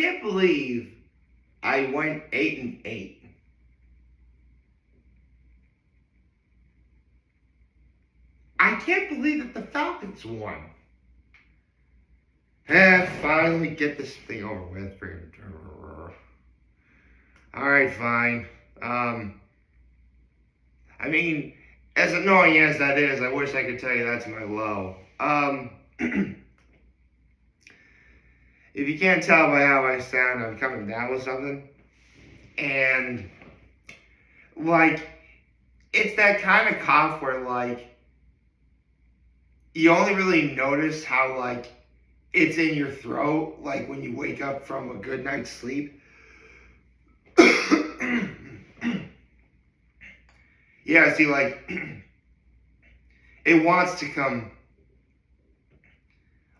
can't believe I went 8-8. I can't believe that the Falcons won. Finally get this thing over with. Alright, fine. I mean, as annoying as that is, I wish I could tell you that's my low. If you can't tell by how I sound, I'm coming down with something. And, like, it's that kind of cough where, like, you only really notice how, like, it's in your throat, like, when you wake up from a good night's sleep. Yeah, see, like, it wants to come.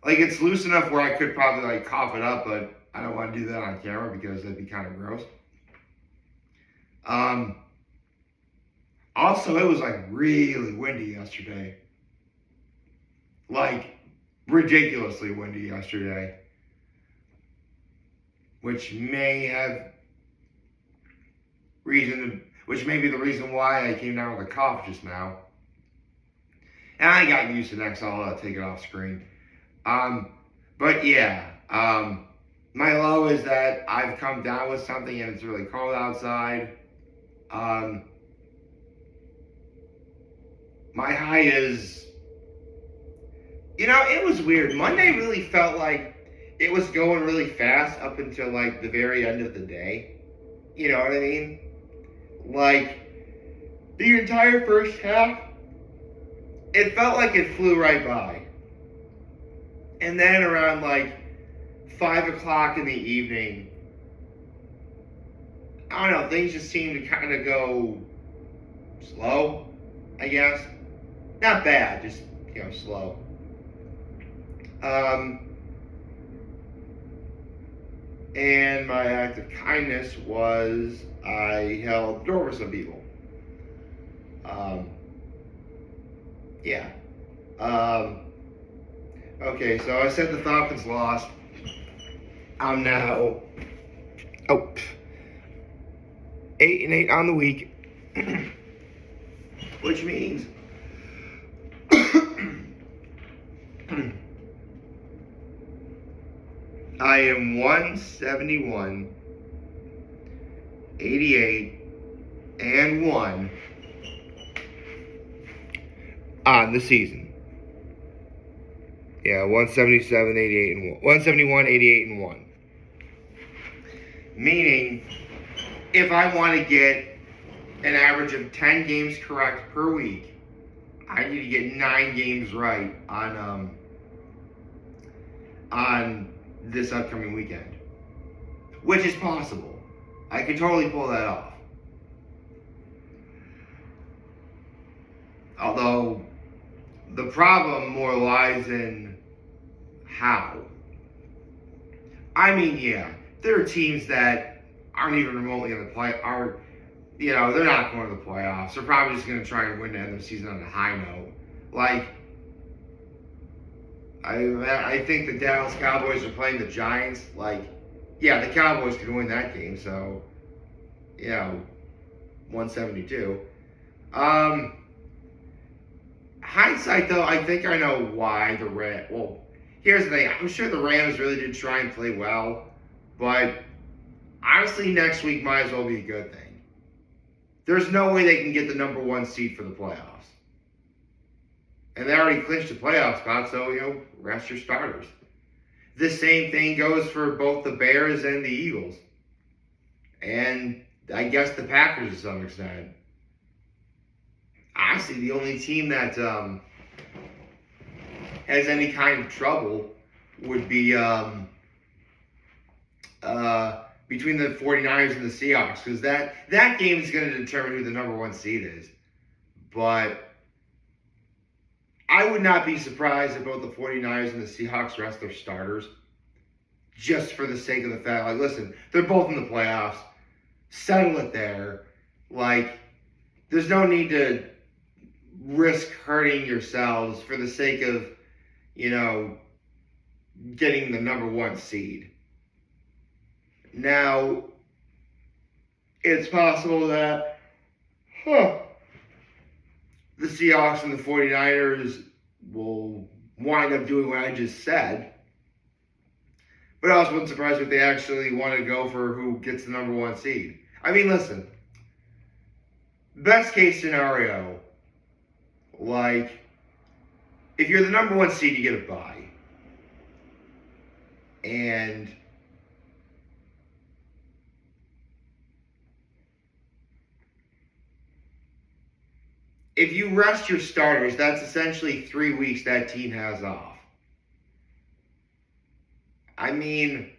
Like, it's loose enough where I could probably, like, cough it up, but I don't want to do that on camera because that'd be kind of gross. Also, it was, like, really windy yesterday. Like, ridiculously windy yesterday. Which may be the reason why I came down with a cough just now. And I got Mucinex, I'll take it off screen. But yeah, my low is that I've come down with something and it's really cold outside. My high is, it was weird. Monday really felt like it was going really fast up until like the very end of the day. You know what I mean? Like, the entire first half, it felt like it flew right by. And then around like 5 o'clock in the evening, I don't know, things just seemed to kind of go slow, I guess. Not bad, just, slow. And my act of kindness was I held door for some people. Yeah. Okay, so I said the Falcons lost. I'm now 8-8 on the week, which means I am 171, 88, and 1 on the season. Yeah, 177, 88, and 1. 171, 88, and 1. Meaning, if I want to get an average of 10 games correct per week, I need to get 9 games right on this upcoming weekend. Which is possible. I can totally pull that off. Although, the problem more lies in how. I mean, yeah, there are teams that aren't even remotely in the they're not going to the playoffs. They're probably just going to try and win to end the season on a high note. Like, I think the Dallas Cowboys are playing the Giants. Like, yeah, the Cowboys could win that game, so, 172. Hindsight, though, I think I know why the Rams. Well, here's the thing. I'm sure the Rams really did try and play well, but honestly, next week might as well be a good thing. There's no way they can get the number 1 seed for the playoffs. And they already clinched the playoff spot, so, rest your starters. The same thing goes for both the Bears and the Eagles. And I guess the Packers to some extent. Honestly, the only team that has any kind of trouble would be between the 49ers and the Seahawks, because that game is going to determine who the number 1 seed is. But I would not be surprised if both the 49ers and the Seahawks rest their starters, just for the sake of the fact, like, listen, they're both in the playoffs. Settle it there. Like, there's no need to risk hurting yourselves for the sake of, getting the number 1 seed. Now, it's possible that the Seahawks and the 49ers will wind up doing what I just said. But I also wouldn't surprise me if they actually want to go for who gets the number one seed. I mean, listen, best case scenario, like, if you're the number one seed, you get a bye. And if you rest your starters, that's essentially 3 weeks that team has off. I mean,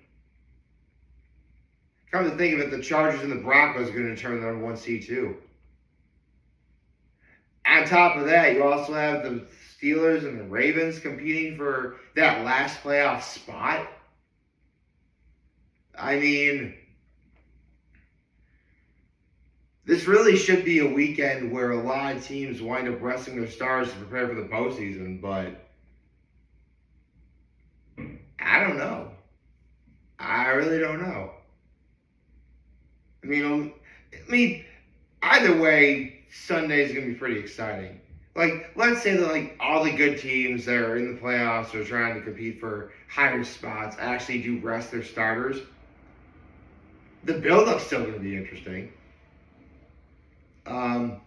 come to think of it, the Chargers and the Broncos are going to turn the number one seed too. On top of that, you also have the Steelers and the Ravens competing for that last playoff spot. I mean, this really should be a weekend where a lot of teams wind up resting their stars to prepare for the postseason, but I don't know. I really don't know. I mean, either way, Sunday's gonna be pretty exciting. Like, let's say that like all the good teams that are in the playoffs or trying to compete for higher spots actually do rest their starters. The build-up's still gonna be interesting. I'm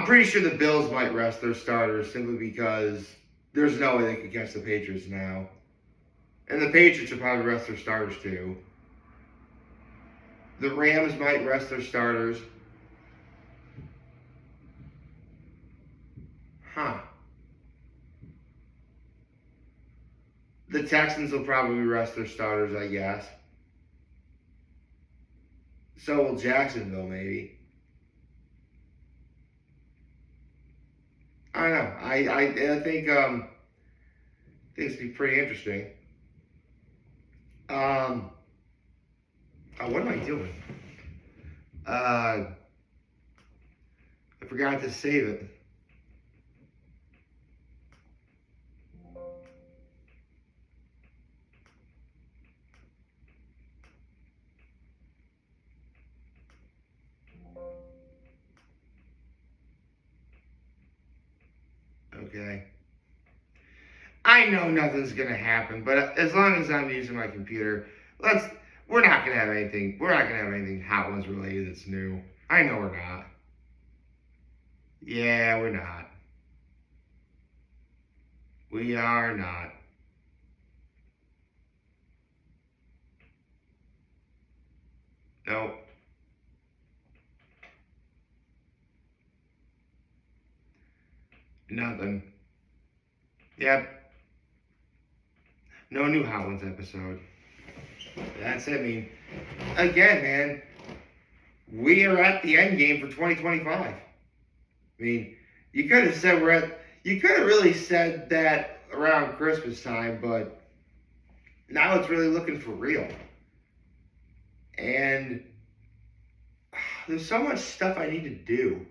pretty sure the Bills might rest their starters simply because there's no way they could catch the Patriots now. And the Patriots will probably rest their starters too. The Rams might rest their starters. The Texans will probably rest their starters, I guess. So will Jacksonville, maybe. I don't know. I think things be pretty interesting. Oh, what am I doing? I forgot to save it. Okay. I know nothing's gonna happen, but as long as I'm using my computer, we're not gonna have anything. We're not gonna have anything Hot Ones related that's new. I know we're not. Yeah, we're not. We are not. Nope. Nothing. Yep. No new Hot Ones episode. That's it. I mean, again, man, we are at the end game for 2025. I mean, you could have said you could have really said that around Christmas time, but now it's really looking for real. And there's so much stuff I need to do,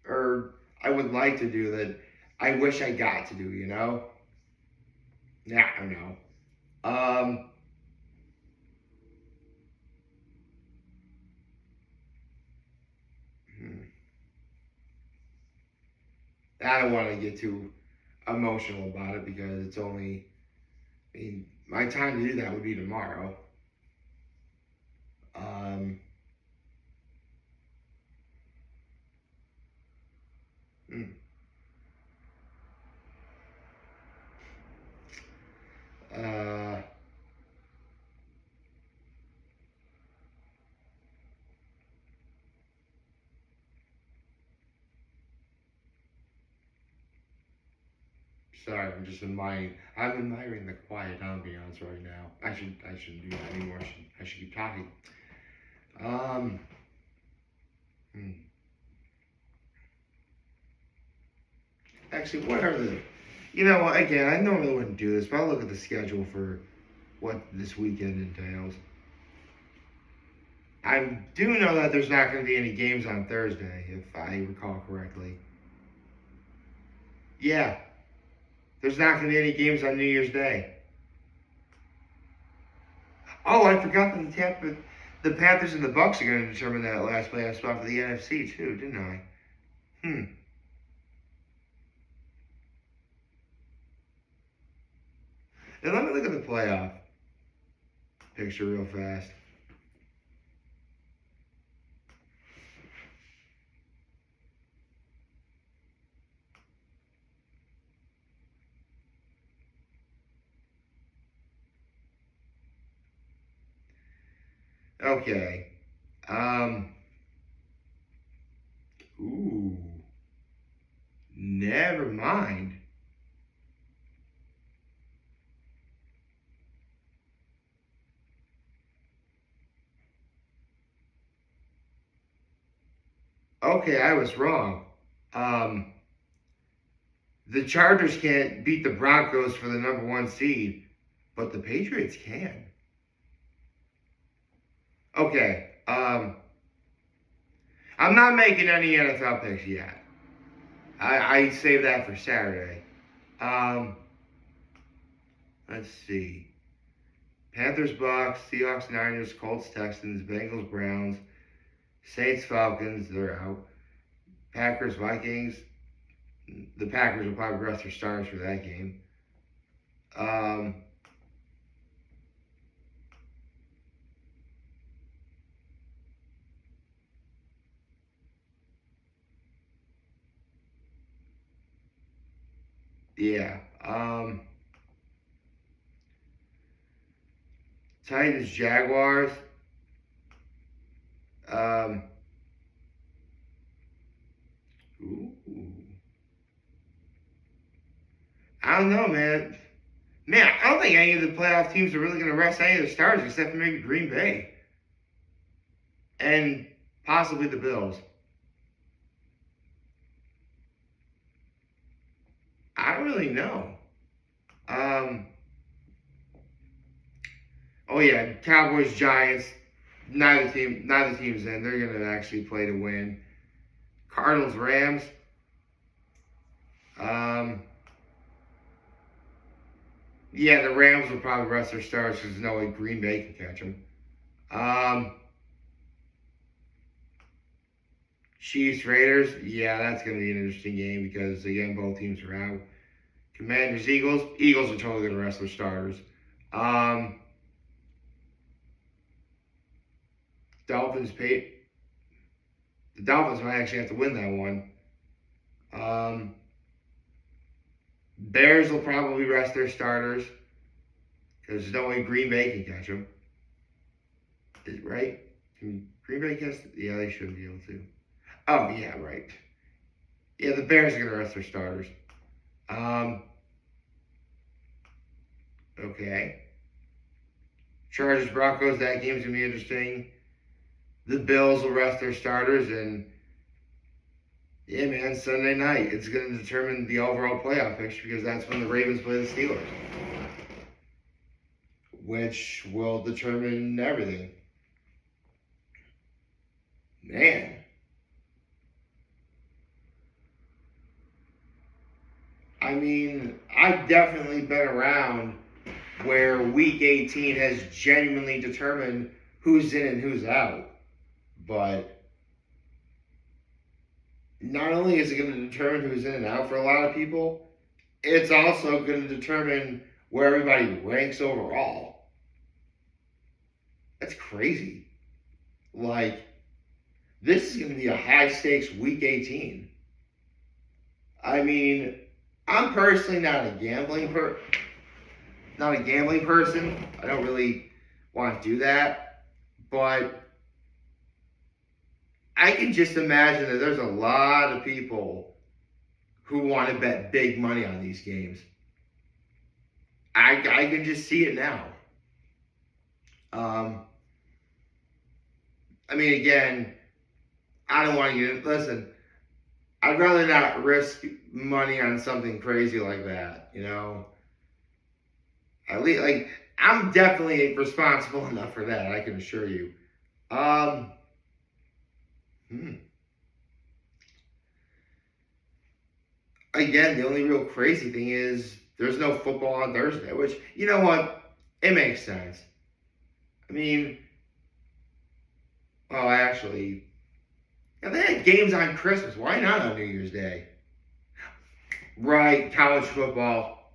or I would like to do that I wish I got to do, you know? Yeah, I know. I don't want to get too emotional about it because it's only, I mean, my time to do that would be tomorrow. Um, hmm. uh, Sorry, I'm admiring the quiet ambiance right now. I shouldn't do that anymore. I should keep talking. Um, hmm. Actually, what are the? You know, again, I normally wouldn't do this, but I'll look at the schedule for what this weekend entails. I do know that there's not going to be any games on Thursday, if I recall correctly. Yeah, there's not going to be any games on New Year's Day. Oh, I forgot that the Panthers and the Bucks are going to determine that last playoff spot for the NFC too, didn't I? Hmm. And let me look at the playoff picture real fast. Okay. Um. Ooh. Never mind. Okay, I was wrong. Um. The Chargers can't beat the Broncos for the number one seed, but the Patriots can. Okay. I'm not making any NFL picks yet. I saved that for Saturday. Um. Let's see. Panthers, Bucks, Seahawks, Niners, Colts, Texans, Bengals, Browns, Saints, Falcons. They're out. Packers, Vikings. The Packers will probably rest their stars for that game. Um, yeah. Titans, Jaguars. Um, ooh. I don't know, man. Man, I don't think any of the playoff teams are really going to rest any of the stars except for maybe Green Bay and possibly the Bills. I don't really know. Um, oh yeah, Cowboys, Giants. Neither team's in. They're going to actually play to win. Cardinals, Rams. Um, yeah, the Rams will probably rest their stars because there's no way Green Bay can catch them. Um, Chiefs, Raiders. Yeah, that's going to be an interesting game because again, both teams are out. Commanders, Eagles. Eagles are totally going to rest their starters. Um, Dolphins, The Dolphins might actually have to win that one. Bears will probably rest their starters because there's no way Green Bay can catch them. Right? Can Green Bay catch? Yeah, they should be able to. Oh yeah, right. Yeah, the Bears are gonna rest their starters. Um, okay. Chargers, Broncos. That game's gonna be interesting. The Bills will rest their starters, and yeah, man, Sunday night it's gonna determine the overall playoff picture because that's when the Ravens play the Steelers, which will determine everything. Man, I mean, I've definitely been around where week 18 has genuinely determined who's in and who's out. But not only is it going to determine who's in and out for a lot of people, it's also going to determine where everybody ranks overall. That's crazy. Like, this is going to be a high stakes week 18. I mean, I'm personally not a gambling person. I don't really want to do that, but I can just imagine that there's a lot of people who want to bet big money on these games. I can just see it now. Um, I mean, again, I don't want to get listen. I'd rather not risk money on something crazy like that. You know, at least like I'm definitely responsible enough for that. I can assure you. Um, hmm. Again, the only real crazy thing is there's no football on Thursday, which, you know what? It makes sense. I mean, well, actually, yeah, they had games on Christmas. Why not on New Year's Day? Right, college football.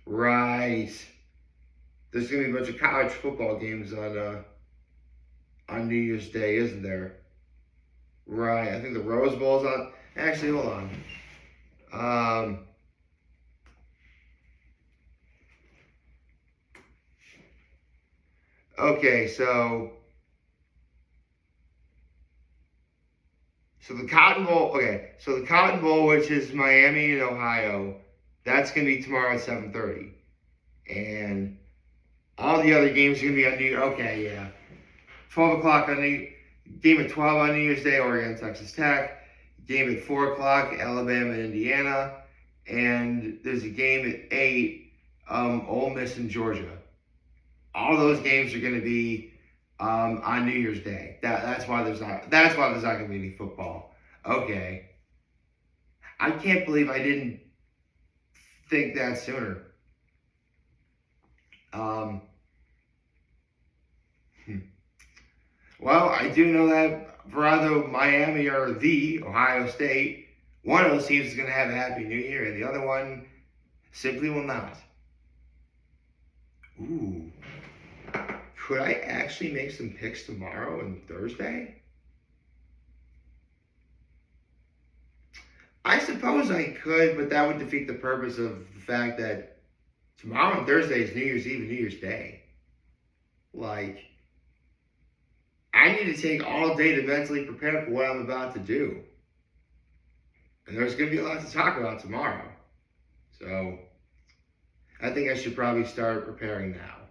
Right. There's gonna be a bunch of college football games on New Year's Day, isn't there? Right. I think the Rose Bowl's on. Actually, hold on. Um, okay, so the Cotton Bowl. Okay, so the Cotton Bowl, which is Miami and Ohio, that's gonna be tomorrow at 7:30, and all the other games are gonna be on New Year. Okay, yeah, 12 o'clock on New game at 12 on New Year's Day, Oregon, Texas Tech. Game at 4 o'clock, Alabama and Indiana, and there's a game at 8, Ole Miss and Georgia. All those games are going to be on New Year's Day. That's why there's not. That's why there's not going to be any football. Okay, I can't believe I didn't think that sooner. Um, hmm. Well, I do know that for either Miami or the Ohio State, one of those teams is going to have a Happy New Year, and the other one simply will not. Ooh. Could I actually make some picks tomorrow and Thursday? I suppose I could, but that would defeat the purpose of the fact that tomorrow and Thursday is New Year's Eve and New Year's Day. Like, I need to take all day to mentally prepare for what I'm about to do. And there's going to be a lot to talk about tomorrow. So, I think I should probably start preparing now.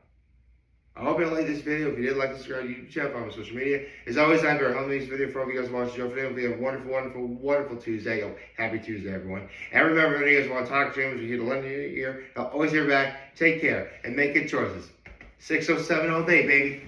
I hope you liked this video. If you did, like, subscribe to the YouTube channel, follow me on social media. As always, I'm very humble in this video for all of you guys watching the show. For today, we have a wonderful, wonderful, wonderful Tuesday. Oh, happy Tuesday, everyone. And remember, when you guys want to talk to me, we're here to lend you your ear. I'll always hear back. Take care and make good choices. 607 all day, baby.